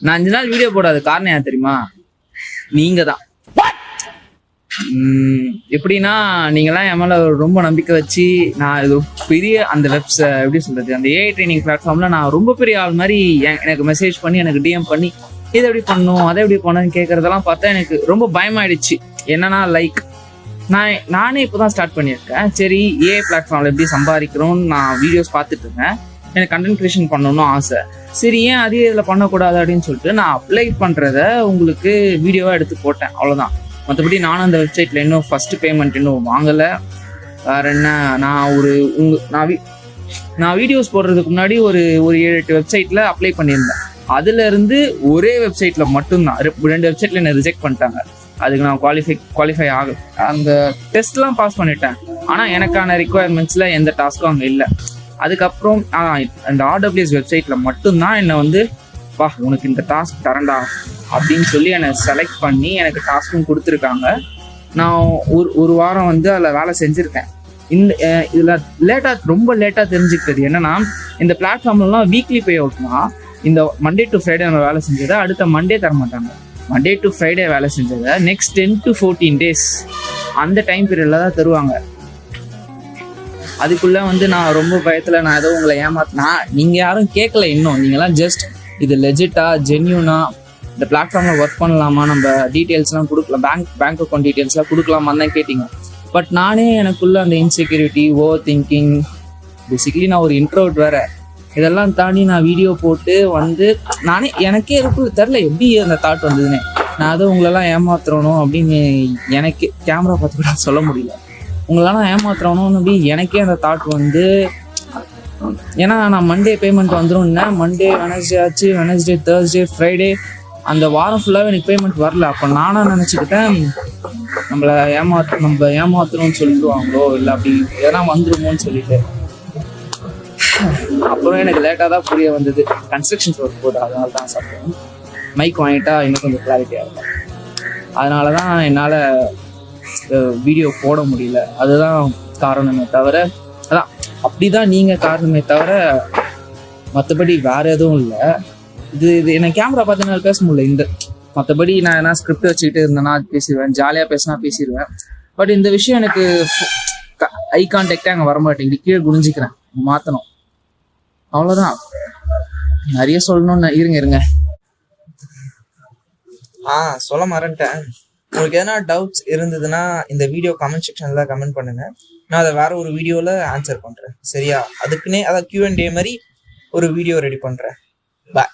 நான் 5 நாள் வீடியோ போடாத காரணம் யார் தெரியுமா? நீங்க தான். எப்படின்னா நீங்களாம் என் மேல ரொம்ப நம்பிக்கை வச்சு நான் இது பெரிய அந்த எப்படி சொல்றது, அந்த ஏஐ ட்ரைனிங் பிளாட்ஃபார்ம்ல நான் ரொம்ப பெரிய ஆள் மாதிரி எனக்கு மெசேஜ் பண்ணி எனக்கு டிஎம் பண்ணி இதை எப்படி பண்ணும் அதை எப்படி பண்ணணும்னு கேட்கறதெல்லாம் பார்த்தா எனக்கு ரொம்ப பயமாயிடுச்சு. என்னன்னா லைக் நானே இப்போதான் ஸ்டார்ட் பண்ணியிருக்கேன். சரி ஏஐ பிளாட்ஃபார்ம்ல எப்படி சம்பாதிக்கிறோம்னு நான் வீடியோஸ் பார்த்துட்டு இருந்தேன். எனக்கு கண்டென்ட் கிரியேஷன் பண்ணணும்னு ஆசை. சரி ஏன் அதே இதில் பண்ணக்கூடாது அப்படின்னு சொல்லிட்டு நான் அப்ளை பண்ணுறத உங்களுக்கு வீடியோவாக எடுத்து போட்டேன், அவ்வளோதான். மற்றபடி நானும் அந்த வெப்சைட்டில் இன்னும் ஃபஸ்ட்டு பேமெண்ட் இன்னும் வாங்கலை. வேறு என்ன, நான் வீடியோஸ் போடுறதுக்கு முன்னாடி ஒரு 7-8 வெப்சைட்டில் அப்ளை பண்ணியிருந்தேன். அதுலேருந்து ஒரே வெப்சைட்டில் மட்டும்தான் 2 வெப்சைட்டில் என்னை ரிஜெக்ட் பண்ணிட்டாங்க. அதுக்கு நான் குவாலிஃபை ஆகலை. அந்த டெஸ்ட்லாம் பாஸ் பண்ணிட்டேன். ஆனால் எனக்கான ரிக்குவயர்மெண்ட்ஸில் எந்த டாஸ்க்கும் அங்கே இல்லை. அதுக்கப்புறம் அந்த RWS வெப்சைட்டில் மட்டும்தான் என்னை வந்து உனக்கு இந்த டாஸ்க் தரண்டா அப்படின்னு சொல்லி என்னை செலக்ட் பண்ணி எனக்கு டாஸ்க்கும் கொடுத்துருக்காங்க. நான் ஒரு வாரம் வந்து அதில் வேலை செஞ்சுருக்கேன். இதில் ரொம்ப லேட்டாக தெரிஞ்சுக்கிட்டது என்னன்னா, இந்த பிளாட்ஃபார்ம்லாம் வீக்லி பே அவுட்னா இந்த மண்டே டு ஃப்ரைடே நம்ம வேலை செஞ்சதை அடுத்த மண்டே தர மாட்டாங்க. மண்டே டு ஃப்ரைடே வேலை செஞ்சதை நெக்ஸ்ட் 10 to 14 days அந்த டைம் பீரியடில் தான் தருவாங்க. அதுக்குள்ளே வந்து நான் ரொம்ப பயத்தில் நான் ஏதோ உங்களை ஏமாத்தினா, நீங்கள் யாரும் கேட்கல இன்னும். நீங்களாம் ஜஸ்ட் இது லெஜிட்டா ஜென்யூனா இந்த பிளாட்ஃபார்மில் ஒர்க் பண்ணலாமா, நம்ம டீட்டெயில்ஸ்லாம் கொடுக்கலாம், பேங்க் அக்கௌண்ட் டீட்டெயில்ஸ்லாம் கொடுக்கலாமான்னு தான் கேட்டிங்க. பட் நானே எனக்குள்ள அந்த இன்செக்யூரிட்டி, ஓவர் திங்கிங், பேசிக்கலி நான் ஒரு இன்ட்ரோவர்ட் வேறு, இதெல்லாம் தாண்டி நான் வீடியோ போட்டு வந்து நானே எனக்கே இருக்குள்ள தெரில எப்படி அந்த தாட் வந்ததுன்னு. நான் அதை உங்களெல்லாம் ஏமாத்துறணும் அப்படின்னு எனக்கு கேமரா பார்த்து கூட சொல்ல முடியல. உங்களெல்லாம் ஏமாத்துறணும் அப்படி எனக்கே அந்த தாட் வந்து, ஏன்னா நான் மண்டே பேமெண்ட் வந்துடும்னா மண்டே வெனஸ்டே ஆச்சு, வெனஸ்டே தேர்ஸ்டே ஃப்ரைடே அந்த வாரம் ஃபுல்லாகவே எனக்கு பேமெண்ட் வரல. அப்போ நானாக நினச்சிக்கிட்டேன் நம்ம ஏமாத்துறோம்னு சொல்லிடுவாங்களோ இல்லை அப்படி எதனா வந்துடுமோன்னு சொல்லிட்டு. அப்புறம் எனக்கு லேட்டாக தான் புரிய வந்தது, கன்ஸ்ட்ரக்ஷன்ஸ் ஒர்க் போகுது, அதனால தான் சாப்பிட்டேன். மைக் வாங்கிட்டா இன்னும் கொஞ்சம் கிளாரிட்டியாக இருக்கும். அதனால தான் என்னால் வீடியோ போட முடியல. அதுதான் காரணமே தவிர, அதான் அப்படிதான் நீங்கள் காரணமே தவிர மற்றபடி வேறு எதுவும் இல்லை. இது என்ன கேமரா பார்த்து என்னால் பேச முடியல. இந்த மற்றபடி நான் என்ன ஸ்கிரிப்ட் வச்சுக்கிட்டு இருந்தேன்னா பேசிடுவேன், ஜாலியாக பேசினா பேசிடுவேன். பட் இந்த விஷயம் எனக்கு ஐ கான்டாக்டே அங்கே வரமாட்டேங்குது. கீழே குனிஞ்சிக்கிறேன், மாற்றணும், அவ்வளோதான். நிறைய சொல்லணும்னு இருங்க சொல்ல மறந்துட்டேன். உங்களுக்கு எதனா டவுட்ஸ் இருந்ததுன்னா இந்த வீடியோ கமெண்ட் செக்ஷனில் கமெண்ட் பண்ணுங்கள். நான் அதை வேறு ஒரு வீடியோவில் ஆன்சர் பண்ணுறேன், சரியா? அதுக்குன்னே அதை Q&A மாதிரி ஒரு வீடியோ ரெடி பண்ணுறேன். பாய்.